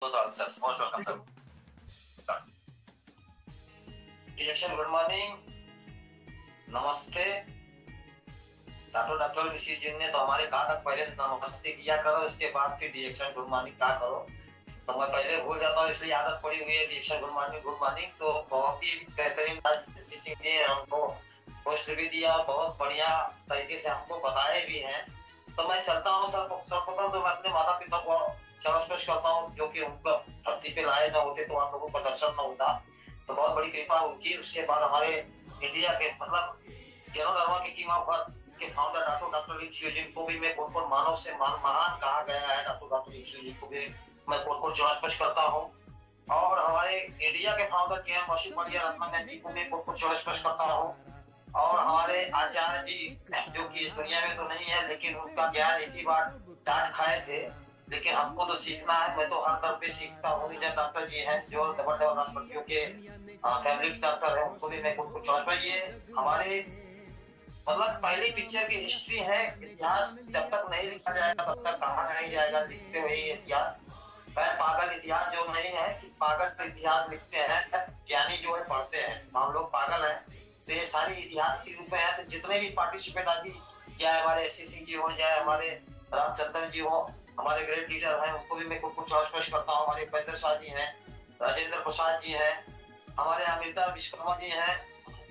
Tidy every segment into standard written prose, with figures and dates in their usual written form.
sir. Most welcome, sir. डिएक्शन good morning, नमस्ते। Doctor Rishi ji ने तो हमारे कहा था पहले नमस्ते किया करो, इसके बाद फिर डिएक्शन गुड मॉर्निंग क्या करो। तो मैं पहले भूल जाता हूँ, इसलिए आदत पड़ी हुई है डिएक्शन गुड मॉर्निंग गुड मॉर्निंग। तो बहुत ही बेहतरीन ऋषि सिंह ने हमको पोस्ट भी दिया, बहुत बढ़िया तरीके से हमको बताए भी हैं। तो मैं चलता हूँ सर्वप्रथम तो मैं अपने माता पिता को चरण स्पर्श करता हूँ, जो कि उनको धरती पे लाए न होते तो आप लोगों का दर्शन न होता। तो बहुत बड़ी कृपा उनकी। उसके बाद हमारे इंडिया के मतलब जनरल के कीमा पर के फाउंडर डॉक्टर ऋषि जिनको भी मैं कोट मानव से महान कहा गया है, डॉक्टर ऋषि जी को भी मैं कोट चरण स्पर्श करता हूँ। और हमारे इंडिया के फाउंडर के एम वशिष्ठ रत्नम जी को भी कोट चरण स्पर्श करता हूँ। और हमारे आचार्य जी जो कि इस दुनिया में तो नहीं है, लेकिन उनका ज्ञान एक ही बार डांट खाए थे, लेकिन हमको तो सीखना है। मैं तो हर तरह पे सीखता हूँ। इंडियन डॉक्टर जी हैं जो डबल राष्ट्रपतियों के फैमिली डॉक्टर है, उनको भी मैं कुछ चौथ पर ये हमारे मतलब पहली पिक्चर की हिस्ट्री है। इतिहास जब तक नहीं लिखा जाएगा तब तक कहा नहीं जाएगा। लिखते हुए इतिहास पागल इतिहास जो नहीं है कि पागल इतिहास लिखते हैं, ज्ञानी जो है पढ़ते हैं। तो हम लोग पागल हैं, तो ये सारी इतिहास के रूप में है। तो जितने भी पार्टिसिपेट अभी चाहे हमारे एस सी जी हो, चाहे हमारे रामचंद्रन जी हो, हमारे ग्रेट लीडर हैं, उनको भी मैं कुछ स्पर्श करता हूँ। हमारे उपेंद्र शाह जी हैं, राजेंद्र प्रसाद जी हैं, हमारे अमृता विश्वकर्मा जी हैं,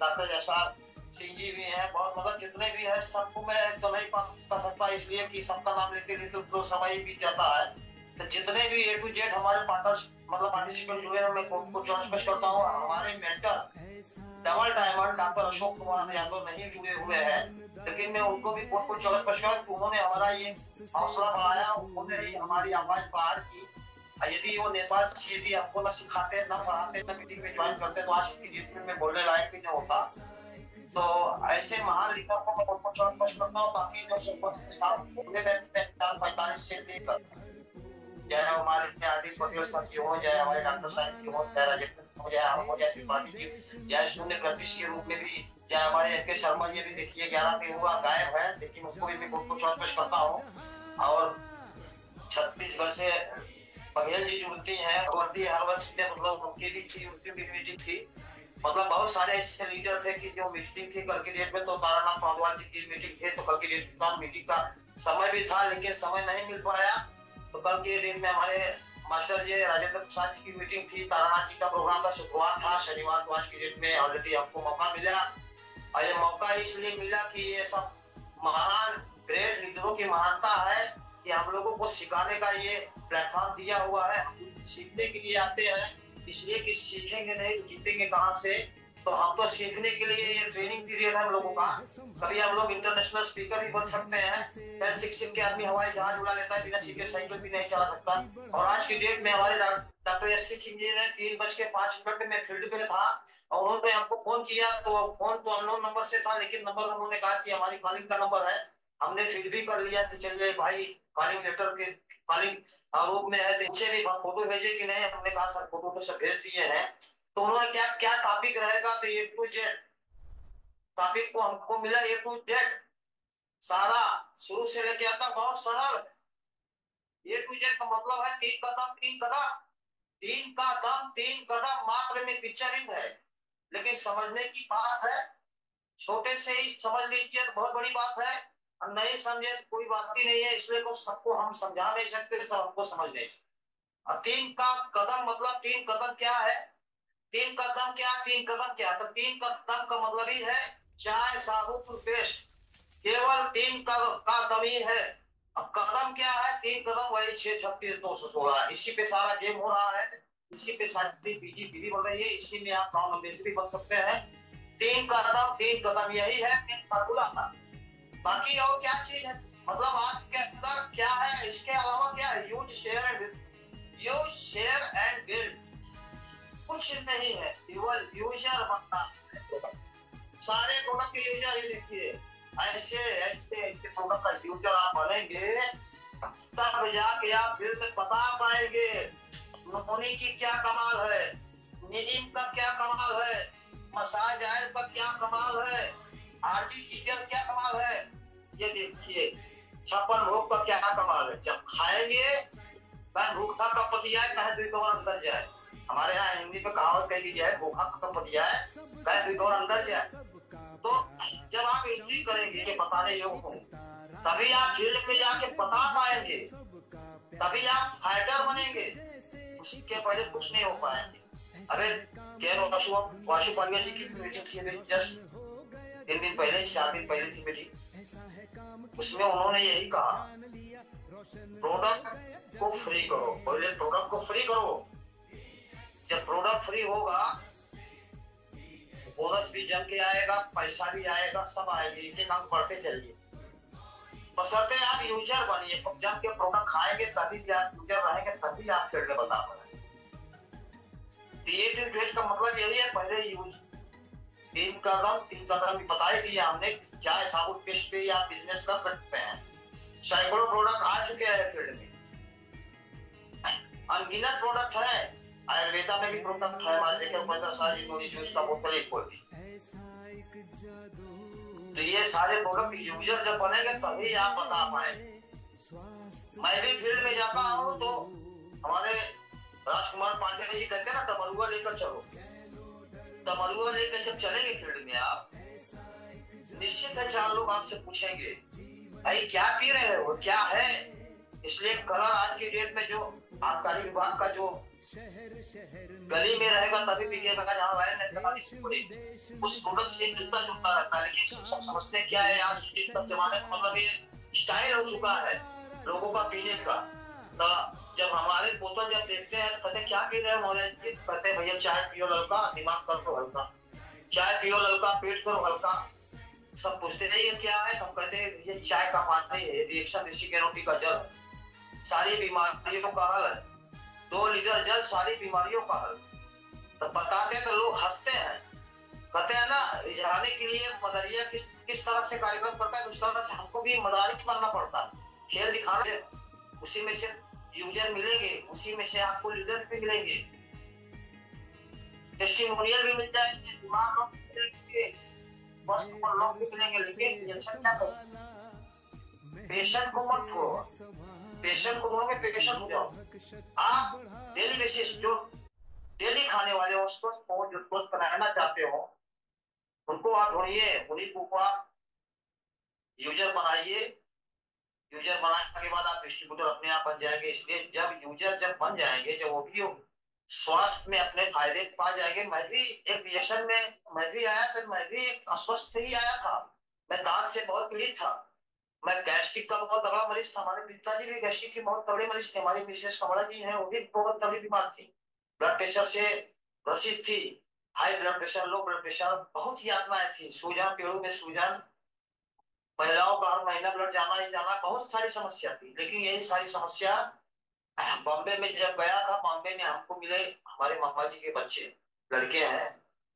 डॉक्टर यशराज सिंह जी भी हैं। बहुत मतलब जितने भी है सबको मैं तो नहीं पा सकता, इसलिए कि सबका नाम लेते लेते तो समय बीत जाता है। तो जितने भी ए टू जेड हमारे पार्टनर्स मतलब पार्टिसिपेंट हुए हैं, मैं कुछ स्पर्श करता हूँ। हमारे mentor double diamond doctor Ashok Kumar Yadav नहीं जुड़े हुए हैं, लेकिन मैं उनको भी कुछ स्पर्श कर, उन्होंने हमारा ये हौसला बढ़ाया, उन्होंने ही हमारी आवाज बाहर की। यदि वो नेपाल से यदि हमको न सिखाते न पढ़ाते न मीटिंग में ज्वाइन करते तो आज की डेट में बोलने लायक भी नहीं होता। तो ऐसे महान लीडर को मैं कुछ स्पर्श करता हूँ। बाकी जो के साथ बोलने रहते हैं 45 से लेकर, चाहे हमारे आर डी पटेल सर जी हो, चाहे हमारे डॉक्टर साहब जी हो, चाहे राजेंद्र हो, चाहे हम हो, चाहे त्रिपाठी जी, चाहे शून्य प्रैक्टिस के रूप में भी, चाहे हमारे एम के शर्मा जी भी देखिए 11 दिन हुआ गायब है, लेकिन उनको भी मैं कुछ स्पर्श करता हूँ। और छत्तीसगढ़ से बघेल जी जुड़ती हैं, भगवती हर वर्ष में मतलब उनकी भी थी, उनकी भी मीटिंग थी। मतलब बहुत सारे ऐसे लीडर थे कि जो मीटिंग थी कल की डेट में, तो तारानाथ पांडवाल जी की मीटिंग थी, तो कल की डेट में मीटिंग का समय भी था, लेकिन समय नहीं मिल पाया। तो कल के दिन में हमारे मास्टर जी राजेंद्र प्रसाद जी की मीटिंग थी, तारानाथ जी का प्रोग्राम था, शुक्रवार था, शनिवार को आज की डेट में ऑलरेडी आपको मौका मिला। और ये मौका इसलिए मिला कि ये सब महान ग्रेट लीडरों की महानता है कि हम लोगों को सिखाने का ये प्लेटफॉर्म दिया हुआ है। हम सीखने के लिए आते हैं, इसलिए कि सीखेंगे नहीं जीतेंगे कहाँ से। तो हम तो सीखने के लिए ये ट्रेनिंग पीरियड है हम लोगों का। कभी हम लोग इंटरनेशनल स्पीकर भी बन सकते हैं। शिक्षक के आदमी हवाई जहाज उड़ा लेता है, बिना सीखे साइकिल भी नहीं चला सकता। और आज की डेट में हमारे doctor S C Singh ji ने 3:05 में फील्ड पे था और उन्होंने हमको फोन किया। तो फोन तो अननोन नंबर से था, लेकिन नंबर उन्होंने कहा कि हमारी कॉलिंग का नंबर है। हमने फील भी कर लिया कि चलिए भाई कॉलिंग लेटर के कॉलिंग रूप में है, तो इनसे भी फोटो भेजे कि नहीं। हमने कहा सर फोटो तो सब भेज दिए हैं। तो उन्होंने क्या क्या टॉपिक रहेगा, तो ए टू जेड टॉपिक को हमको मिला। ए टू जेड सारा शुरू से लेके आता बहुत सरल। ए टू जेड का मतलब है 3 कदम 3 कदम, 3 कदम मात्र में पिक्चरिंग है। लेकिन समझने की बात है, छोटे से ही समझ लीजिए तो बहुत बड़ी बात है, और नहीं समझे तो कोई बात ही नहीं है। इसलिए तो सबको हम समझा नहीं सकते, सब हमको समझ नहीं सकते। और 3 कदम मतलब 3 कदम क्या है, 3 कदम क्या तो 3 कदम का मतलब ही है चाय साबुन पेस्ट, केवल 3 कदम ही है। अब कदम क्या है, 3 कदम वही 6 36 216, इसी पे सारा गेम हो रहा है, इसी पे सारी पीजी बन रही है, इसी में आप नॉन भी बन सकते हैं। 3 कदम यही है फार्मूला का। बाकी और क्या चीज है, मतलब आपके अंदर क्या है, इसके अलावा क्या है, यूज शेयर एंड बिल्ड, कुछ नहीं है, केवल यूजर बनना है। सारे प्रोडक्ट के यूजर ये देखिए, ऐसे ऐसे ऐसे प्रोडक्ट का यूजर आप बनेंगे तब जाके आप बिल्ड बता पाएंगे नोनी की क्या कमाल है, नीम का क्या कमाल है, मसाज ऑयल का क्या कमाल है, आरजी चीजर क्या कमाल है। ये देखिए 56 भोग का क्या कमाल है। जब खाएंगे कहीं रूखा का पतियाए कहीं दुई कौन अंदर जाए। हमारे यहाँ हिंदी में कहावत कही गई है, रूखा का पतियाए कहीं दुई कौन अंदर जाए। तो जब आप एंट्री करेंगे ये बताने योग्य हो, तभी आप फील्ड में जाके बता पाएंगे, तभी आप फाइटर बनेंगे। उसके पहले कुछ नहीं हो पाएंगे। अरे वाशु पांड्या जी की मीटिंग थी जस्ट 3 दिन पहले, 4 दिन पहले थी मीटिंग। उसमें उन्होंने यही कहा, प्रोडक्ट को फ्री करो, पहले प्रोडक्ट को फ्री करो। जब प्रोडक्ट फ्री होगा बोनस भी जम के आएगा, पैसा भी आएगा, सब आएंगे, एक हम बढ़ते चलिए। बशर्ते आप यूजर बनिए, जम के प्रोडक्ट खाएंगे तभी भी आप यूजर रहेंगे, तभी आप फील्ड में बता पाएंगे। का मतलब यही है, पहले यूज 3 कदम बताए दिए हमने। चाय साबुन पेस्ट पे आप बिजनेस कर सकते हैं। सैकड़ों प्रोडक्ट आ चुके हैं फील्ड में, अनगिनत प्रोडक्ट है। आयुर्वेदा में भी प्रोडक्ट है हमारे, जूस का बोतल एक कोई। तो ये सारे प्रोडक्ट यूजर जब बनेंगे तभी आप बता पाएंगे। मैं भी फील्ड में जाता हूँ तो हमारे राजकुमार पांडे जी कहते हैं ना, डमरुआ लेकर चलो। डमरुआ लेकर जब चलेंगे फील्ड में आप, निश्चित है 4 लोग आपसे पूछेंगे भाई क्या पी रहे हो, क्या है। इसलिए कलर आज की डेट में जो आबकारी विभाग का जो गली में रहेगा तभी बिकेगा, जहाँ लाइन नहीं पड़ेगी, उस प्रोडक्ट से मिलता जुलता रहता है। लेकिन सब समझते क्या है, आज की डेट का जमाने का मतलब ये स्टाइल हो चुका है लोगों का पीने का। तो जब हमारे बोतल जब देखते हैं तो कहते क्या पी रहे हो, कहते हैं भैया चाय पियो ललका, दिमाग करो हल्का, चाय पियो ललका, पेट करो हल्का। सब पूछते हैं ये क्या है, तो कहते हैं ये चाय का पानी है, रिएक्शन ऋषि के रोटी का जल है, सारी बीमारियों का हल है, 2 लीटर जल सारी बीमारियों का हल। तो बताते तो लोग हंसते हैं, कहते हैं ना रिझाने के लिए मदरिया किस तरह से कार्यक्रम करता है, उस तरह से हमको भी मदारी बनना पड़ता है, खेल दिखाना। उसी में से यूजर मिलेंगे, उसी में से आपको लीडर भी मिलेंगे, टेस्टिमोनियल भी मिल जाएंगे, दिमाग लोग मिलेंगे, लोग भी मिलेंगे। लेकिन टेंशन क्या करो, पेशेंट को मत छोड़ो, पेशेंट को ढूंढोगे पेशेंट हो जाओ। आप डेली बेसिस जो डेली खाने वाले हो, जो स्वस्थ रहना चाहते हो, उनको आप ढूंढिए, उन्हीं को आप यूजर बनाइए। यूजर बनाने के बाद आप डिस्ट्रीब्यूटर अपने आप बन जाएंगे। इसलिए जब यूजर जब बन जाएंगे, जब वो भी स्वास्थ्य में अपने फायदे पा जाएंगे। मैं भी एक रिएक्शन में मैं भी आया था, मैं भी एक अस्वस्थ ही आया था, मैं दांत से बहुत पीड़ित था, मैं गैस्ट्रिक का बहुत तगड़ा मरीज था। हमारे पिताजी भी गैस्ट्रिक के बहुत तगड़े मरीज थे, हमारी मिसेस कमला जी हैं वो भी बहुत तगड़ी बीमार थी, ब्लड प्रेशर से ग्रसित थी, high blood pressure, low blood pressure, बहुत यातनाएं थी, सूजन, पेड़ों में सूजन, महिलाओं का हर महीना ब्लड जाना ही जाना, बहुत सारी समस्या थी। लेकिन यही सारी समस्या बॉम्बे में जब गया था, बॉम्बे में हमको मिले हमारे मामा जी के बच्चे, लड़के हैं,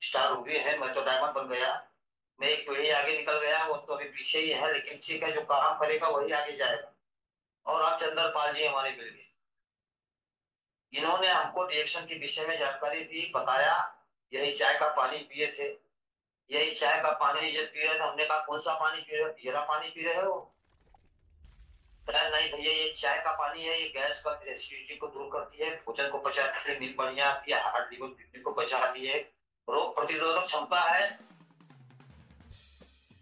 स्टार रूबी है, मैं तो डायमंड बन गया, मैं एक पीढ़ी आगे निकल गया, वो तो अभी पीछे ही है। लेकिन ठीक है, जो काम करेगा वही आगे जाएगा। और आप चंद्रपाल जी हमारे मिल गए, इन्होंने हमको रिएक्शन के विषय में जानकारी दी, बताया। यही चाय का पानी पिए थे, यही चाय का पानी जब पी रहे थे, हमने कहा कौन सा पानी पी रहे हो, ये पानी पी रहे हो। नहीं भैया ये चाय का पानी है, ये गैस का एसिडिटी को दूर करती है, भोजन को पचाती है, नींद बढ़िया आती है, हार्ट लीवर किडनी को पचाती है, रोग प्रतिरोधक क्षमता है,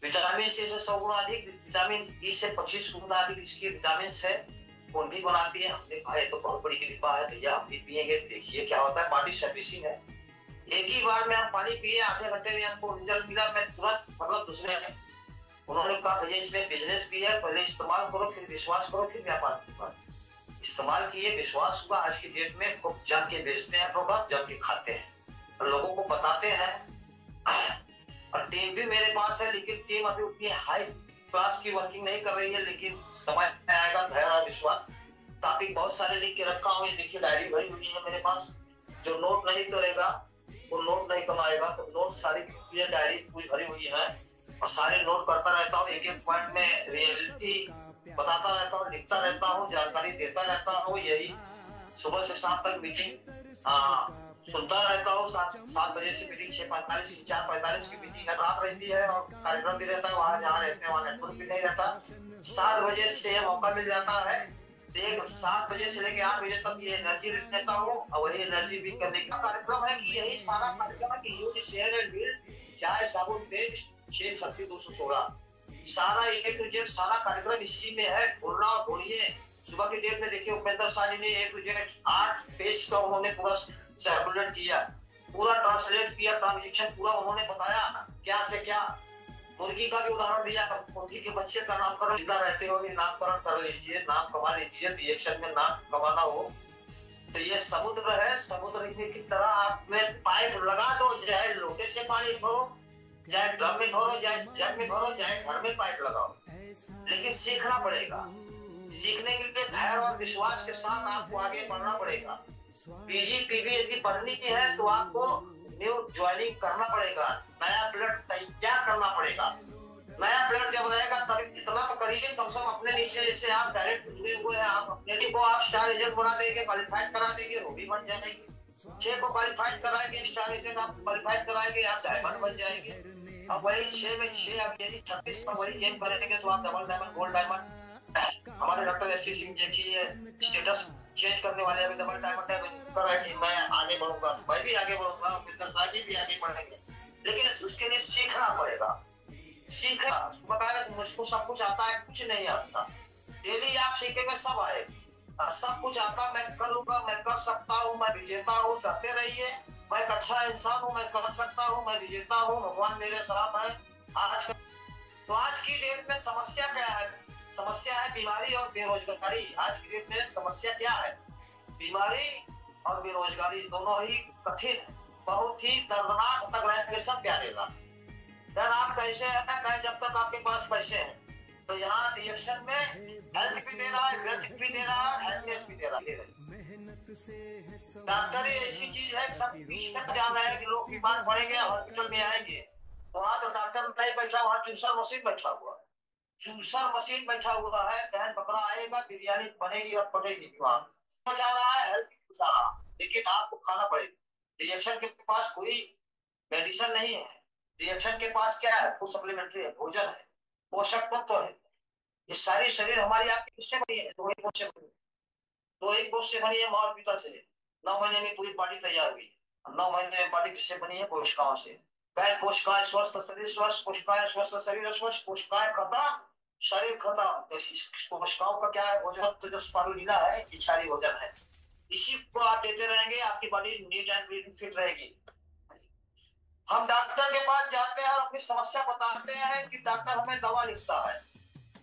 विटामिन सी से 100 गुना अधिक, विटामिन ई से 25 गुना अधिक इसकी विटामिन है, कौन भी बनाती है। हमने कहा तो बहुत बड़ी कृपा है भैया, हम भी पियेंगे, देखिए क्या होता है। बॉडी सर्विसिंग है, एक ही बार में हम पानी पिए, आधे घंटे में हमको रिजल्ट मिला। मैं तुरंत मतलब दूसरे उन्होंने कहा भैया इसमें बिजनेस भी है, पहले इस्तेमाल करो, फिर विश्वास करो, फिर व्यापार की बात। इस्तेमाल किए, विश्वास हुआ। आज की डेट में खूब जम के बेचते हैं प्रोडक्ट, जम के खाते हैं और लोगों को बताते हैं। और टीम भी मेरे पास है, लेकिन टीम अभी उतनी हाई क्लास की वर्किंग नहीं कर रही है, लेकिन समय आएगा, धैर्य और विश्वास। टॉपिक बहुत सारे लिख के रखा हूँ, ये देखिए डायरी भरी हुई है मेरे पास। जो नोट नहीं करेगा वो नोट नहीं कमाएगा, तो नोट सारी डायरी पूरी भरी हुई है और सारे नोट करता रहता हूँ, एक एक पॉइंट में रियलिटी बताता रहता हूँ, लिखता रहता हूँ, जानकारी देता रहता हूँ। यही सुबह से शाम तक मीटिंग सुनता रहता हूँ। 7 बजे से मीटिंग 6:45 की 4:45 की मीटिंग रात रहती है और कार्यक्रम भी रहता है। वहां जहाँ रहते हैं वहाँ नेटवर्क भी नहीं रहता। 7 बजे से मौका मिल जाता है एक 7 बजे से लेके 8 बजे तक ये एनर्जी लेता हूँ और वही एनर्जी भी करने का कार्यक्रम है कि यही सारा कार्यक्रम है कि यूज शेयर एंड बिल्ड चाय साबुन पेस्ट 636-216 सारा ए टू जेड सारा कार्यक्रम इसी में है। ढूंढना और ढूंढिए। सुबह की डेट में देखिए उपेंद्र शाह जी ने ए टू जेड 8 पेज का उन्होंने पूरा सर्कुलेट किया, पूरा ट्रांसलेट किया, ट्रांजेक्शन पूरा उन्होंने बताया क्या से क्या। मुर्गी का भी उदाहरण दिया, मुर्गी के बच्चे का नामकरण जिंदा रहते हो नामकरण कर लीजिए, नाम कमा लीजिए, रिएक्शन में नाम कमाना हो। तो ये समुद्र है, समुद्र में किस तरह आप में पाइप लगा दो, चाहे लोटे से पानी भरो, चाहे ड्रम में भरो, चाहे जग में भरो, चाहे घर में पाइप लगाओ, लेकिन सीखना पड़ेगा। सीखने के लिए धैर्य और विश्वास के साथ आपको आगे बढ़ना पड़ेगा। पीजी पीबी यदि पढ़नी है तो आपको न्यू ज्वाइनिंग करना पड़ेगा, नया ब्लड तैयार करना पड़ेगा। नया ब्लड जब रहेगा तब इतना तो करिए कम से कम अपने नीचे जैसे आप डायरेक्ट जुड़े हुए हैं, आप अपने को आप स्टार एजेंट बना देंगे, क्वालिफाइड करा देंगे, वो भी बन जाएगी। 6 को क्वालिफाइड कराएंगे, स्टार एजेंट आप क्वालिफाइड कराएंगे, आप डायमंड बन जाएंगे। अब वही 6 में 6 यदि 36 का वही गेम करेंगे तो आप डबल डायमंड, गोल्ड डायमंड। हमारे डॉक्टर एस सी सिंह देखिए स्टेटस चेंज करने वाले अभी डबल डायमंड है, कर रहा है कि मैं आगे बढ़ूंगा तो मैं भी आगे बढ़ूंगा, उपेंद्र शाह जी भी आगे बढ़ेंगे, लेकिन उसके लिए सीखना पड़ेगा। सीखा मुझको सब कुछ आता है, कुछ नहीं आता। डेली आप सीखेंगे सब आएगा, सब कुछ आता, मैं कर लूंगा, मैं कर सकता हूँ, मैं विजेता हूँ, कहते रहिए। मैं एक अच्छा इंसान हूँ, मैं कर सकता हूँ, मैं विजेता हूँ, भगवान मेरे साथ है। आज की डेट में समस्या क्या है? समस्या है बीमारी और बेरोजगारी। आज की डेट में समस्या क्या है? बीमारी और बेरोजगारी दोनों ही कठिन है, बहुत ही दर्दनाक तक रहेंगे सब प्यारे लाल। धन आप कैसे है कहें जब तक आपके पास पैसे हैं। तो यहाँ रिएक्शन में हेल्थ भी दे रहा है, वेल्थ भी दे रहा है, हैप्पीनेस भी दे रहा है। डॉक्टर ऐसी चीज है, सब बीच में जान रहे हैं कि लोग बीमार पड़ेंगे हॉस्पिटल में आएंगे, तो वहाँ तो डॉक्टर नहीं बैठा, वहाँ जूसर मशीन बैठा हुआ, जूसर मशीन बैठा हुआ है। दहन बकरा आएगा, बिरयानी बनेगी और पड़ेगी। वहाँ बचा रहा है, हेल्थ बचा रहा, लेकिन आपको खाना पड़ेगा। रिएक्शन के पास कोई मेडिसिन नहीं है, रिएक्शन के पास क्या है? फूड सप्लीमेंट्री है, भोजन है, पोषक तत्व है। ये सारी शरीर हमारी आपकी किससे बनी है? दो एक कोष से बनी है, माँ और पिता से। 9 महीने में पूरी बॉडी तैयार हुई। 9 महीने में बॉडी किससे बनी है? कोशिकाओं से। कोशिकाएं स्वस्थ, शरीर स्वस्थ, कोशिकाएं स्वस्थ, शरीर स्वस्थ, कोशिकाएं खत्म, शरीर खत्म। तो कोशिकाओं का क्या है? भोजन तो जो स्पारुलिना है, ये क्षारीय भोजन है। इसी को आप देते रहेंगे, आपकी बॉडी नीट एंड फिट रहेगी। हम डॉक्टर के पास जाते हैं और अपनी समस्या बताते हैं कि डॉक्टर हमें दवा लिखता है,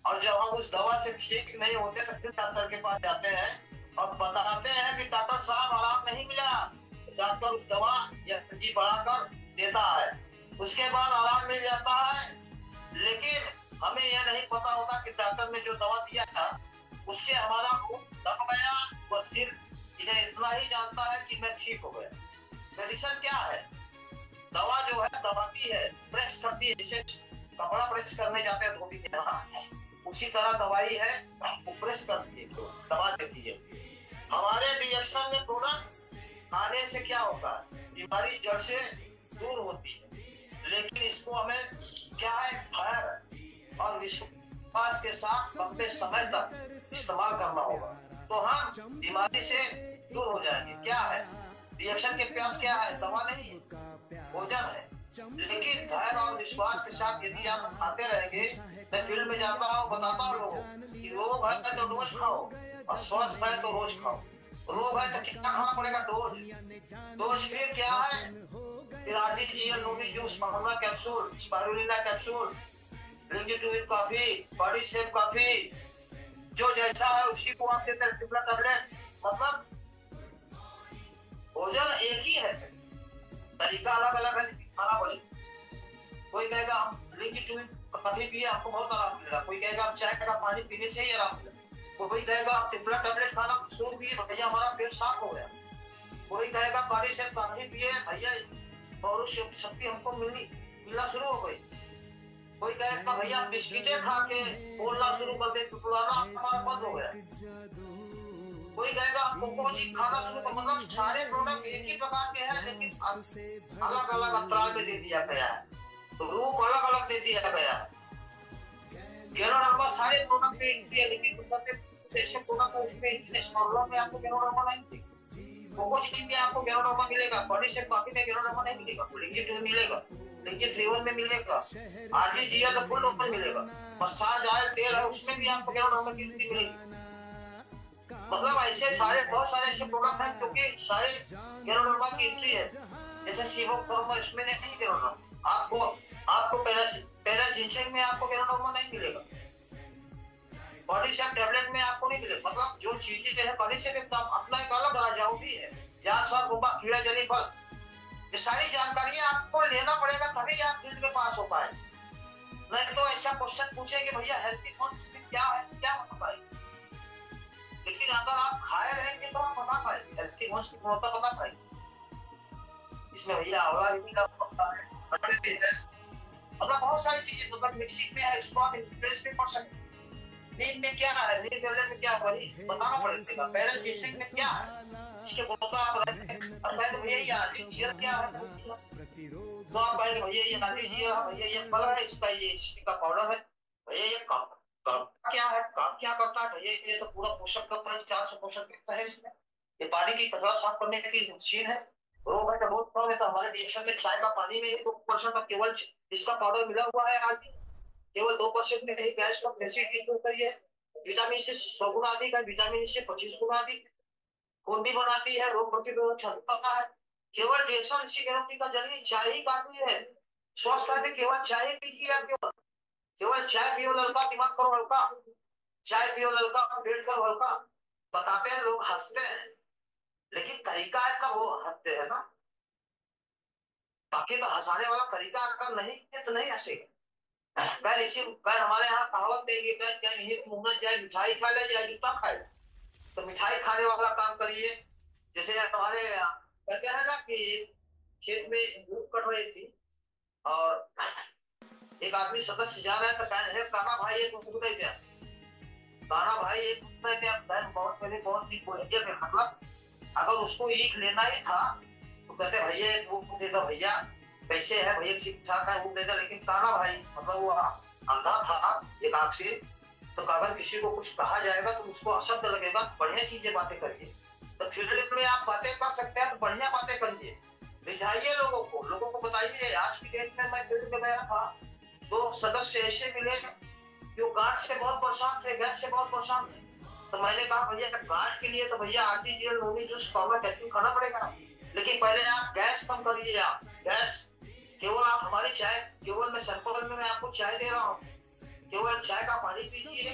और जब हम उस दवा से ठीक नहीं होते तो फिर डॉक्टर के पास जाते हैं और बताते हैं कि डॉक्टर साहब आराम नहीं मिला। डॉक्टर उस दवा या जी बढ़ाकर देता है, उसके बाद आराम मिल जाता है, लेकिन हमें यह नहीं पता होता कि डॉक्टर ने जो दवा दिया था उससे हमारा खून दब गया। वो सिर्फ इन्हें इतना ही जानता है कि मैं ठीक हो गया। मेडिसिन क्या है? दवा जो है दबाती है, प्रेस करती है, जैसे कपड़ा प्रेस करने जाते हैं धोबी के यहाँ, उसी तरह दवाई है, वो प्रेस करती है, दबा देती है। हमारे रिएक्शन में प्रोडक्ट खाने से क्या होता है? बीमारी जड़ से दूर होती है, लेकिन इसको हमें क्या है? धैर्य और विश्वास के साथ लंबे समय तक इस्तेमाल करना होगा, तो हम बीमारी से दूर हो जाएंगे। क्या है रिएक्शन के प्यास? क्या है? दवा नहीं है, भोजन है। लेकिन धैर्य और विश्वास के साथ यदि आप खाते रहेंगे, मैं फील्ड में जाता हूँ, बताता हूँ लोगों कि रोग है तो रोज खाओ, और स्वस्थ है तो रोज खाओ। रोग है तो कितना खाना पड़ेगा? डोज फिर क्या है? फिर आर्टिफिशियल नोनी जूस, मामला कैप्सूल, स्पारुलिना कैप्सूल, रिंजिटुइन कॉफी, बॉडी शेप कॉफी, जो जैसा है उसी को आप देते हैं, टैबलेट। मतलब भोजन एक ही है, तरीका अलग अलग है, खाना बड़ी। कोई कहेगा हम रिंजिटुइन कॉफी पिए आपको बहुत आराम मिलेगा, कोई कहेगा हम चाय का पानी पीने से ही आराम मिलेगा, कोई कहेगा आप तिफला टैबलेट खाना शुरू किए भैया हमारा पेट साफ हो गया, कोई कहेगा बॉडी शेप कॉफी पिए भैया और शक्ति हमको मिलना शुरू हो गई, कोई कहेगा भैया बिस्किटें खा के बोलना शुरू कर दे तो पुराना हमारा बंद हो गया, कोई कहेगा कोको जी खाना शुरू कर। मतलब सारे प्रोडक्ट एक ही प्रकार के हैं, लेकिन अलग अलग अंतराल में दे दिया गया है, तो रूप अलग अलग दे दिया गया है। सारे प्रोडक्ट पे इंडिया, लेकिन ऐसे प्रोडक्ट है उसमें इन्फ्लुएंस फॉर्मूला में आपको गैनोडर्मा नहीं मिलेगा, कोको चीनी में आपको गैनोडर्मा मिलेगा, बॉडी शेप कॉफी में गैनोडर्मा नहीं मिलेगा, लिंकी 2 मिलेगा, लिंकी 3 में मिलेगा, आरजीजीएल का फुल डोज मिलेगा, मसाज ऑयल तेल है उसमें भी आपको गैनोडर्मा की एंट्री मिलेगी। मतलब ऐसे सारे बहुत सारे ऐसे प्रोडक्ट हैं जो कि सारे गैनोडर्मा की एंट्री है। जैसे सीवोथर्मा इसमें नहीं गैनोडर्मा, आपको पैराजिंसेन में आपको गैनोडर्मा नहीं मिलेगा, बॉडी शेप टैबलेट में आपको नहीं मिलेगा। मतलब जो चीजें है बॉडी शेप अपना एक अलग राजा भी है, जासर गुब्बा कीड़ा जली फल, ये सारी जानकारियां आपको लेना पड़ेगा तभी आप फील्ड में पास हो पाए। नहीं तो ऐसा क्वेश्चन पूछेंगे भैया हेल्थी फूड्स क्या है क्या बता पाए, लेकिन अगर आप खाए रहेंगे तो आप बता पाए हेल्थी फूड्स की गुणवत्ता बता पाए। इसमें भैया आंवला भी मिला है, मतलब बहुत सारी चीजें मतलब मिक्सिंग में है, इसको आप इंग्रेडिएंट्स में पढ़ सकते हैं। नींद में क्या है, नींद टैबलेट में क्या है वही बताना पड़ेगा, पैराजिंसेन में क्या है इसके बोलता आप और मैं तो भैया ये आरजीजीएल क्या है तो आप कहेंगे भैया ये आरजीजीएल है, भैया ये फल है, इसका ये इसका पाउडर है, भैया ये काम क्या है, काम क्या करता है भैया, ये तो पूरा पोषक तत्व है, 400 पोषक तत्व है इसमें, ये पानी की कचरा साफ करने की मशीन है। रोग है बहुत कम है, तो हमारे रिएक्शन में चाय का पानी में 2% का केवल इसका पाउडर मिला हुआ है, आज केवल 2% में ही गैस का फैसिलिटी होता है। विटामिन से 100 गुना अधिक है, विटामिन से 25 गुना अधिक, खून भी बनाती है, रोग प्रतिरोधक क्षमता है, केवल रिएक्शन इसी गारंटी का जरिए चाय ही काफी है। स्वस्थ है केवल चाय पीजिए, आप केवल चाय पियो लड़का, दिमाग करो हल्का, चाय पियो लड़का, पेट करो हल्का, बताते हैं लोग हंसते हैं, लेकिन तरीका है का वो हंसते हैं ना, बाकी तो हंसाने वाला तरीका अगर नहीं है तो नहीं हंसेगा। कल हमारे यहाँ कहावत है मुंह में जाए मिठाई खा ले जाए जूता खाए, तो मिठाई खाने वाला काम करिए। जैसे हमारे कहते हैं ना कि खेत में धूप कट रही थी और एक आदमी सदस्य जा रहा है तो कहने काना भाई एक उगते थे, काना भाई एक उगते थे, बहन बहुत पहले बहुत ठीक हो गया, मतलब अगर उसको ईख लेना ही था तो कहते भैया एक वो दे दो भैया, कैसे है भैया ठीक ठाक है वो दे दो, लेकिन काना भाई मतलब वो अंधा था एक आंख से, तो अगर किसी को कुछ कहा जाएगा तो उसको अशब्द लगेगा, बढ़िया चीजें बातें करिए। तो फील्ड में आप बातें कर सकते हैं तो बढ़िया बातें करिए, रिझाइए लोगों को बताइए। आज की डेट में मैं फील्ड में गया था, 2 सदस्य ऐसे मिले जो गार्ड से बहुत परेशान थे, गैस से बहुत परेशान थे, तो मैंने कहा भैया गार्ड के लिए तो भैया आरटीजीएल नोनी जूस पाउडर कैप्सूल खाना पड़ेगा, लेकिन पहले आप गैस कम करिए। आप गैस केवल आप हमारी चाय केवल मैं सैंपल में मैं आपको चाय दे रहा हूँ, केवल चाय का पानी पीजिए,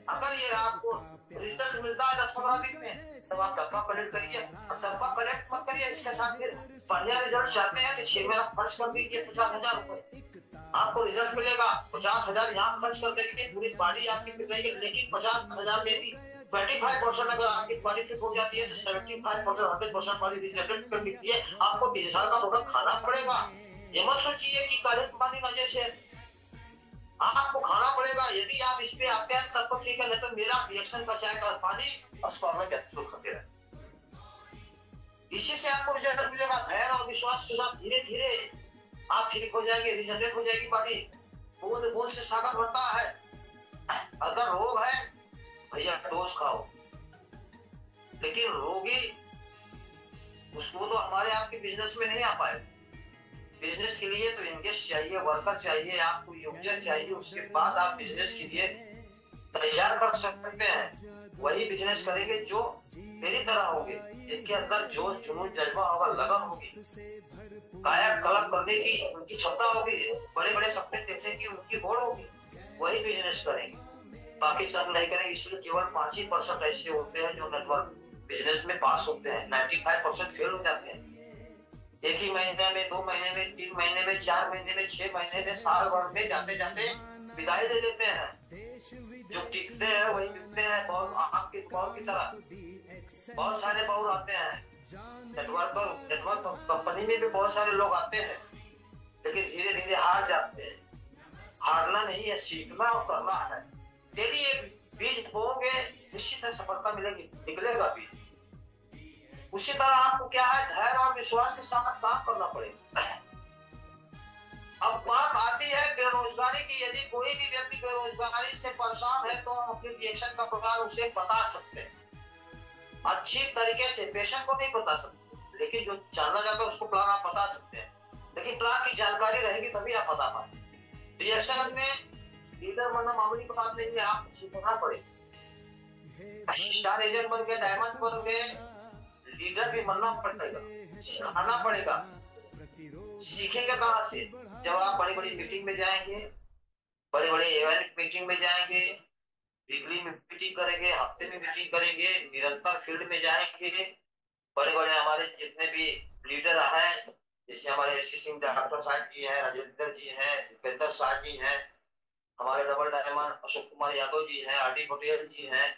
अगर ये आपको रिजल्ट मिलता है 10-15 दिन में तब आप डब्बा कलेक्ट करिए, और डब्बा कलेक्ट मत करिए, इसके साथ फिर बढ़िया रिजल्ट चाहते हैं तो 6 महीना खर्च कर दीजिए 50,000 रुपए, आपको रिजल्ट मिलेगा। 50,000 यहाँ खर्च कर देंगे, पूरी बॉडी आपकी फिट रहेगी, लेकिन 50,000 में भी 25% अगर आपकी बॉडी फिट हो जाती है तो 75% 100% बॉडी रिजल्ट कर मिलती है। आपको 20 साल का प्रोडक्ट खाना पड़ेगा, ये मत सोचिए कि काले पानी मजे से आपको खाना पड़ेगा। यदि आप इस पे आते हैं तब तो ठीक है, नहीं तो मेरा रिएक्शन का चाय का पानी अस्पताल कैप्सूल खाते रहे, इसी से आपको रिजल्ट मिलेगा। धैर्य और विश्वास के साथ धीरे धीरे आप ठीक हो जाएंगे, रिजनरेट हो जाएगी बॉडी, बूंद बूंद से ताकत बढ़ता है। अगर रोग है भैया डोज खाओ, लेकिन रोगी उसको तो हमारे आपके बिजनेस में नहीं आ पाए। बिजनेस के लिए तो इन्वेस्ट चाहिए, वर्कर चाहिए, आपको यूजर चाहिए, उसके बाद आप बिजनेस के लिए तैयार कर सकते हैं। वही बिजनेस करेंगे जो मेरी तरह होंगे, जिनके अंदर जोश जुनून जज्बा होगा, लगन होगी, कायाकल्प करने की उनकी क्षमता होगी, बड़े बड़े सपने देखने की उनकी होड़ होगी, वही बिजनेस करेंगे, बाकी सब नहीं करेंगे। इसलिए केवल 5% ऐसे होते हैं जो नेटवर्क बिजनेस में पास होते हैं, 95% फेल हो जाते हैं। एक ही महीने में, 2 महीने में, 3 महीने में, 4 महीने में, 6 महीने में, साल भर में जाते जाते विदाई ले लेते हैं। जो टिकते हैं वही बिकते हैं, आपके बॉल की तरह बहुत सारे बॉल आते हैं। नेटवर्क कंपनी में भी बहुत सारे लोग आते हैं, लेकिन धीरे धीरे हार जाते हैं। हारना नहीं है, सीखना और करना है। डेली ये बीज बोओगे, निश्चित है सफलता मिलेगी, निकलेगा बीज। उसी तरह आपको क्या है, धैर्य और विश्वास के साथ काम करना पड़ेगा। अब बात आती आती है बेरोजगारी की। यदि कोई भी व्यक्ति बेरोजगारी से परेशान है तो हम अपने रिएक्शन का प्रकार उसे बता सकते हैं अच्छी तरीके से। पेशेंट को नहीं बता सकते, लेकिन जो जानना चाहता है उसको प्लान आप बता सकते हैं। लेकिन प्लान की जानकारी रहेगी तभी आप बता पाए। रिएक्शन में लीडर बनना मामूली बात नहीं है, आप सीखना पड़ेगा। स्टार एजेंट बन गए, डायमंड बन गए, लीडर भी बनना पड़ेगा, सिखाना पड़ेगा। सीखेंगे कहाँ से? जब आप बड़ी बड़ी मीटिंग में जाएंगे, बड़े बड़े इवेंट मीटिंग में जाएंगे, वीकली में मीटिंग करेंगे, हफ्ते में मीटिंग करेंगे, निरंतर फील्ड में जाएंगे। बड़े बड़े हमारे जितने भी लीडर हैं, जैसे हमारे एससी सिंह डॉक्टर साहब जी हैं, राजेंद्र जी हैं, दीपेंद्र शाह जी हैं, हमारे डबल डायमंड अशोक कुमार यादव जी हैं, आर डी पटेल जी हैं,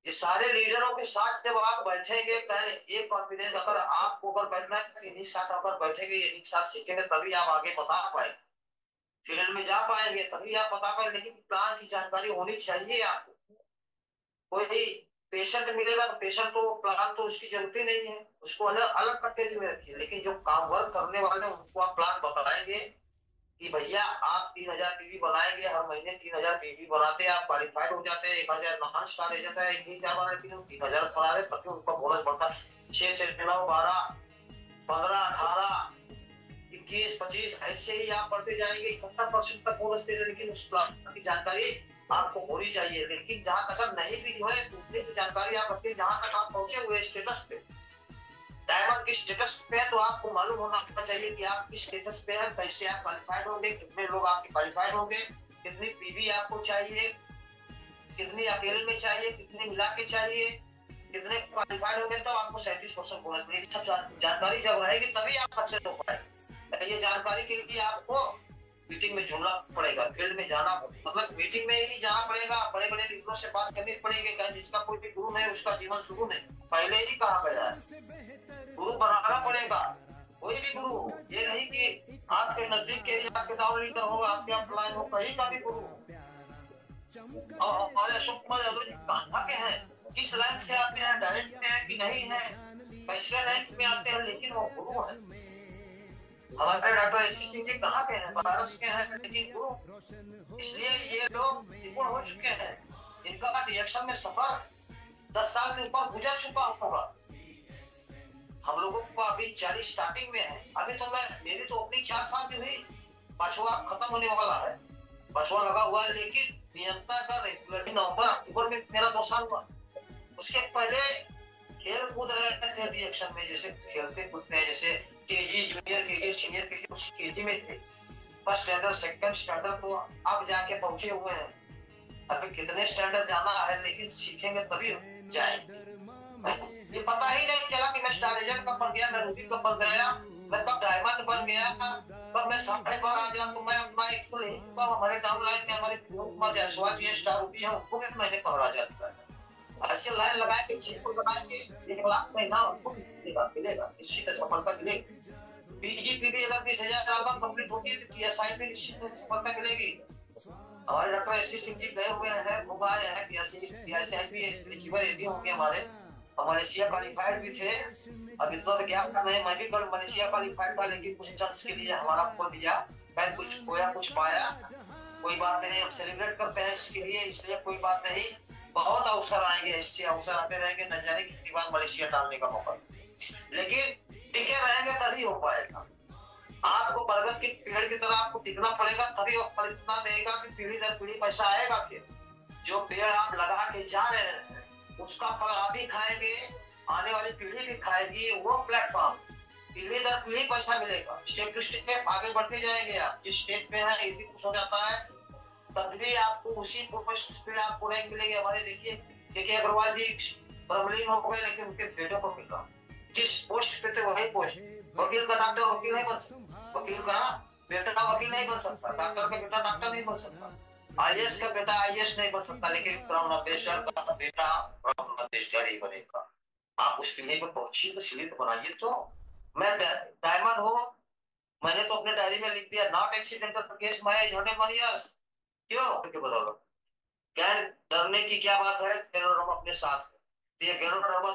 ये सारे लीडरों के साथ जब आप बैठेंगे, एक कॉन्फिडेंस, अगर आपको अगर बैठना है तो इन्हीं साथ अगर बैठेंगे, इन्हीं साथ सीखेंगे, तभी आप आगे बता पाए, फील्ड में जा पाएंगे, तभी आप बता पाए। लेकिन प्लान की जानकारी होनी चाहिए आपको। कोई पेशेंट मिलेगा तो पेशेंट को प्लान तो उसकी जरूरत ही नहीं है, उसको अलग अलग कैटेगरी में रखिए। लेकिन जो काम वर्क करने वाले उनको आप प्लान बताएंगे कि भैया आप 3000 पीवी बनाएंगे, हर महीने 3000 पीवी बनाते हैं, आप क्वालिफाइड हो जाते हैं। 1000 नॉन स्टार एजेंट है, 1000 बना, लेकिन 3000 बना रहे तभी उनका बोनस बढ़ता है। 6 से 9, 12, 15, 18, 21, 25 ऐसे ही आप बढ़ते जाएंगे, 71% तक बोनस दे रहे। लेकिन उस प्लान की जानकारी आपको होनी चाहिए। लेकिन जहां तक नहीं भी जो है, उतनी तो जानकारी आप रखिए जहां तक आप पहुंचे हुए स्टेटस पे। डायमंड किस स्टेटस पे है तो आपको मालूम होना चाहिए कि आप किस स्टेटस पे हैं, कैसे आप क्वालिफाइड होंगे, कितने लोग आपके क्वालिफाइड होंगे, कितनी पीवी आपको चाहिए, कितनी अकेले में चाहिए, कितने मिला के चाहिए, कितने क्वालिफाइड होंगे, तब आपको 37% बोनस मिलेगी। सब जानकारी जब रहेगी तभी आप सक्सेस हो पाएंगे। ये जानकारी के लिए आपको मीटिंग में जुड़ना पड़ेगा, फील्ड में जाना, मतलब मीटिंग में ही जाना पड़ेगा, बड़े बड़े लीडरों से बात करनी पड़ेगी। जिसका कोई भी गुरु नहीं उसका जीवन शुरू नहीं, पहले ही कहा गया है। गुरु बनाना पड़ेगा, कोई भी गुरु हो, ये नहीं कि आपके नजदीक के एरिया आपके टाउन लीडर हो, आपके अपलाइन हो, कहीं का भी गुरु हो। और हमारे अशोक कुमार यादव जी कहाँ के हैं, किस लाइन से आते हैं, डायरेक्ट में है कि नहीं है, कैसे लाइन में आते हैं, लेकिन वो गुरु है। हमारे डॉक्टर एससी सिंह जी कहाँ के हैं, बनारस के हैं, लेकिन गुरु। इसलिए ये लोग निपुण हो चुके हैं, इनका रिएक्शन में सफर 10 साल के ऊपर गुजर चुका होगा। हम लोगों को अभी 40 स्टार्टिंग में है। अभी तो मेरी तो अपनी 4 साल की हुई, 5वां खत्म होने वाला है, 5वां लगा हुआ है। लेकिन नियंत्रण का रेगुलरली नवंबर अक्टूबर में मेरा 2 साल हुआ। उसके पहले खेल कूद रहे थे रिएक्शन में, जैसे खेलते कूदते हैं, जैसे KG junior KG senior KG, उस केजी में थे, फर्स्ट स्टैंडर्ड सेकंड स्टैंडर्ड, तो अब जाके पहुंचे हुए हैं। अभी कितने स्टैंडर्ड जाना है, लेकिन सीखेंगे तभी जाएंगे। ये पता ही नहीं चला कि मैं स्टार एजेंट कब बन गया, मैं रूबी कब बन गया, मैं कब डायमंड बन गया, कब मैं 12.5 तो मैं अपना एक तो ले चुका हूँ। हमारे डाउन लाइन में हमारे कुमार जायसवाल जी स्टार रूबी है, उनको भी मैंने 15,000 दिया है। ऐसे लाइन लगाएंगे, चीज लगाएंगे, 1 लाख महीना उनको मिलेगा, निश्चित सफलता मिलेगी। पीजीपीबी अगर 20,000 एल्बम कंप्लीट होती है तो टीएसआई में निश्चित सफलता मिलेगी। हमारे डॉक्टर एससी सिंह जी गए हुए हैं, घूम आए हैं, टीएसआई भी एचीवर एबी होंगे हमारे, मलेशिया क्वालिफाइड भी थे। अब इतना तो क्या नहीं, मैं भी कल मलेशिया क्वालिफाइड था, लेकिन कुछ चांस के लिए हमारा खो दिया, मैं कुछ खोया कुछ पाया, कोई बात नहीं, हम सेलिब्रेट करते हैं इसके लिए, इसलिए कोई बात नहीं। बहुत अवसर आएंगे, ऐसे अवसर आते रहेंगे, न जाने कितनी बार मलेशिया डालने का मौका, लेकिन टिके रहेंगे तभी हो पाएगा। आपको बरगद के पेड़ की तरह आपको टिकना पड़ेगा, तभी वो फल इतना देगा कि पीढ़ी दर पीढ़ी पैसा आएगा। फिर जो पेड़ आप लगा के जा रहे हैं उसका फल आप भी खाएंगे, आने वाली पीढ़ी भी खाएगी। वो प्लेटफॉर्म पीढ़ी दर पीढ़ी पैसा मिलेगा, स्टेप टू स्टेप आगे बढ़ते जाएंगे। आप जिस स्टेट पे है यदि कुछ हो जाता है तब भी आपको उसी पोस्ट पे आपको रैंक मिलेगी। हमारे देखिए के अग्रवाल जी प्रमलीन हो गए, लेकिन उनके बेटों को मिला, जिस पोस्ट पे थे वही पोस्ट। वकील का डॉक्टर वकील नहीं बन सकता, वकील का बेटा वकील नहीं बन सकता, डॉक्टर का बेटा डॉक्टर नहीं बन सकता, आईएएस का बेटा आईएएस नहीं बन सकता, लेकिन ब्राउन अम्बेडकर का बेटा ब्राउन अम्बेडकर ही बनेगा। आप उस पीढ़ी पर पहुंचिए तो सीढ़ी तो बनाइए। तो मैं डायमंड हो, मैंने तो अपने डायरी में लिख दिया, not accidental case my age 101 years. क्यों बताओ, क्या डरने की क्या बात है, अपने साथ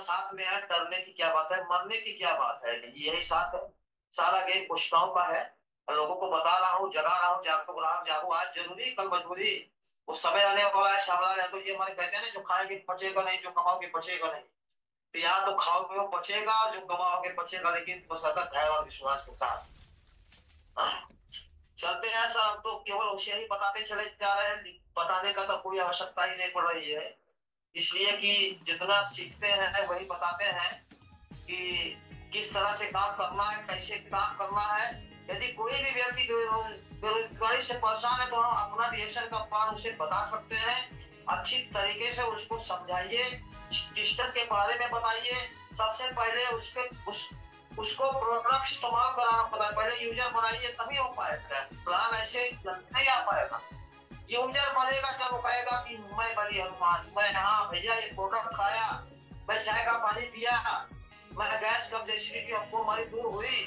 साथ में है, डरने की क्या बात है, मरने की क्या बात है, यही साथ है। सारा गेम कोशिकाओं का है। लोगों को बता रहा हूँ, जगा रहा हूँ, जागो ग्राहक जागो, आज जरूरी कल मजबूरी। उस समय आने वाला है, शामला है, तो ये हमारे कहते हैं ना, जो खाएंगे पचेगा नहीं, जो कमाओगे बचेगा नहीं। तो या तो खाओगे वो बचेगा, जो कमाओगे बचेगा, लेकिन सतत धैर्य और विश्वास के साथ चलते हैं सर। हम तो केवल उसे ही बताते चले जा रहे हैं, बताने का तो कोई आवश्यकता ही नहीं पड़ रही है, इसलिए कि जितना सीखते हैं वही बताते हैं कि किस तरह से काम करना है, कैसे काम करना है। यदि कोई भी व्यक्ति बेरोजगारी से परेशान है तो हम अपना रिएक्शन का प्लान उसे बता सकते हैं। अच्छी तरीके से उसको समझाइए, सिस्टम के बारे में बताइए। सबसे पहले उसको प्रोडक्ट इस्तेमाल कराना पड़ता है, पहले यूजर बनाइए तभी हो पाएगा। प्लान ऐसे नहीं आ पाएगा। यूजर बनेगा जब वो कहेगा कि मैं बड़ी हनुमान, मैं हाँ भैया ये प्रोडक्ट खाया, मैं चाय का पानी पिया, मैं गैस कब्ज एसिडिटी हमको हमारी दूर हुई,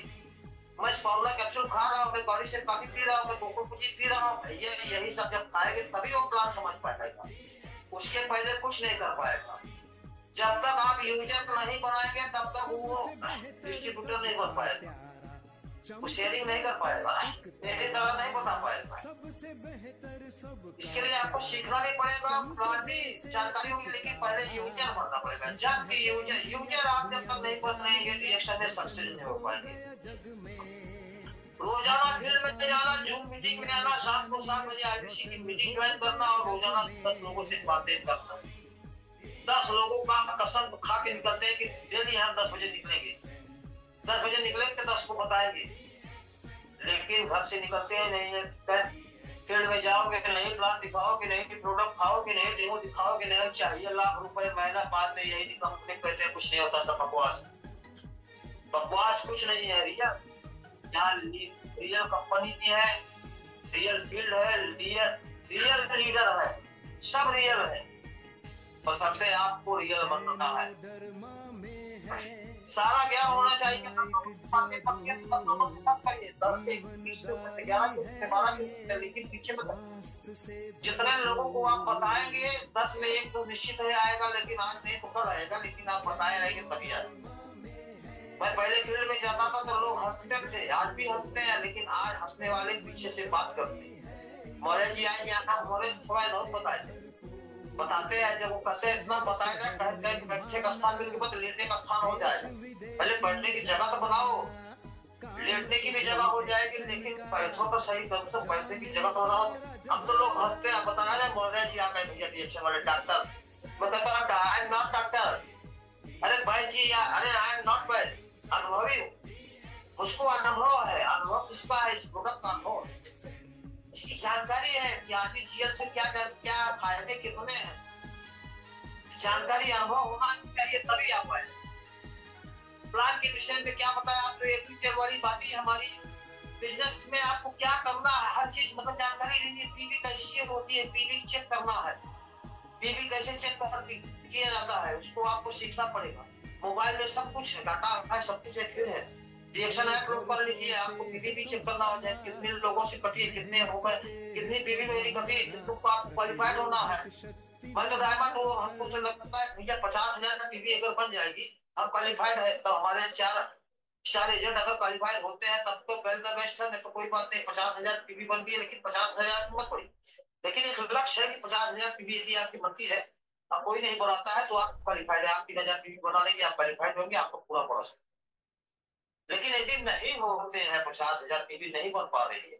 मैं स्पारुला कैप्सूल खा रहा हूँ, मैं गाड़ी से कॉफी पी रहा हूँ, मैं कोको कोची पी रहा हूँ, भैया यही सब जब खाएंगे तभी वो प्लान समझ पाएगा। उसके पहले कुछ नहीं कर पाएगा। जब तक आप यूजर नहीं बनाएंगे तब तक वो डिस्ट्रीब्यूटर नहीं बन पाएगा, वो शेयरिंग नहीं कर पाएगा, मेरी तरह नहीं बता पाएगा। इसके लिए आपको सीखना भी पड़ेगा, प्लान भी जानकारी होगी, लेकिन पहले यूजर बनना पड़ेगा। जबकि यूजर आप जब तक नहीं बन रहेंगे रिएक्शन में सक्सेस नहीं हो पाएंगे। रोजाना फील्ड में जाना, जूम मीटिंग में आना, शाम को 7 बजे आरबीसी की मीटिंग ज्वाइन करना और रोजाना 10 लोगों से बातें करना। 10 लोगों का कसम खा के निकलते हैं कि डेली हम 10 बजे निकलेंगे, 10 बजे निकलेंगे तो 10 को बताएंगे, लेकिन घर से निकलते हैं नहीं है। फील्ड में जाओगे नहीं, प्लान दिखाओगे नहीं, प्रोडक्ट खाओगे नहीं, डेमो दिखाओगे नहीं, चाहिए लाख रुपए महीना, बाद में यही कंपनी कहते हैं कुछ नहीं होता, सब बकवास। बकवास कुछ नहीं है, यहाँ रियल कंपनी की है, रियल फील्ड है, रियल लीडर है, सब रियल है, बशर्ते आपको रियल बनना है। सारा ज्ञान होना चाहिए, लेकिन पीछे जितने लोगों को आप बताएंगे 10 में 1 तो निश्चित है आएगा, लेकिन आज नहीं तो कल आएगा, लेकिन आप बताए रहेंगे तभी आएगा। मैं पहले फील्ड में जाता था तो लोग हंसते थे, आज भी हंसते हैं, लेकिन आज हंसने वाले पीछे से बात करते हैं। मौर्य जी आए यहाँ, मौर्य थोड़ा बहुत बताते हैं, जब वो कहते हैं इतना बताएगा, बैठने का स्थान मिल के बाद लेटने का स्थान हो जाएगा। पहले बैठने की जगह तो बनाओ, लेटने की भी जगह हो जाएगी, लेकिन पैसों पर सही कम से बैठने की जगह बनाओ। अब तो लोग हंसते हैं, बताया जाए मौर्य जी आ गए भैया रिएक्शन वाले डॉक्टर, मैं कहता आई एम नॉट डॉक्टर, अरे भाई जी यार, अरे आई एम नॉट भाई, अनुभवी हूँ, उसको अनुभव है। अनुभव किसका है? इस प्रोडक्ट का अनुभव, इसकी जानकारी है कि आर्टिफिशियल से क्या क्या फायदे कितने हैं, जानकारी अनुभव होना चाहिए तभी आ पाए। प्लान के विषय में क्या बताया आपको, एक डिटेल वाली बात ही हमारी बिजनेस में आपको क्या करना है, हर चीज मतलब जानकारी लेनी है। पीवी कैसे होती है, पीवी चेक करना है, पीवी कैसे चेक किया जाता है, उसको आपको सीखना पड़ेगा। मोबाइल में सब कुछ डाटा है, सब कुछ है, रिएक्शन ऐप लोड कर लीजिए, आपको पीवी भी चेक करना हो जाए, कितने लोगों से कटी है, कितने हो गए, कितनी पीवी मेरी कटी, कितनों को आपको क्वालिफाइड होना है। मैं तो डायमंड हूँ, हमको तो लगता है भैया 50,000 का पीवी अगर बन जाएगी, हम क्वालिफाइड है, तो हमारे 4 स्टार एजेंट अगर क्वालिफाइड होते हैं तब तो वेल द बेस्ट है, नहीं तो कोई बात नहीं। 50,000 पीवी बन गई, लेकिन 50,000 मत पड़ी, लेकिन एक लक्ष्य है कि 50,000 पीवी यदि आपकी बनती है, अब कोई नहीं बनाता है तो आप क्वालिफाइड है, आप 3,000 पीवी बना लेंगे, आप क्वालिफाइड होंगे, आपको पूरा पड़ा। लेकिन यदि नहीं होते हैं 50,000 पीवी नहीं बन पा रही है,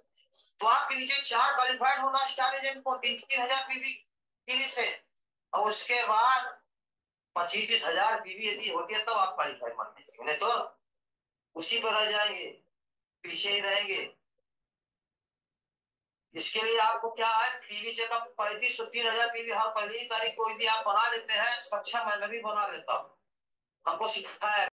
तो आपके नीचे 4 क्वालिफाइड होना स्टार एजेंट को 3,000 पीवी से, और उसके बाद 25,000 पीवी यदि होती है तब आप क्वालिफाइड मान लीजिए, नहीं तो उसी पर रह जाएंगे, पीछे ही रहेंगे। इसके लिए आपको क्या है, पीवी चेकअप 3,500 पीवी हर पहली तारीख को यदि आप बना लेते हैं, सक्षम है, मैं भी बना लेता हूँ, हमको सिखाया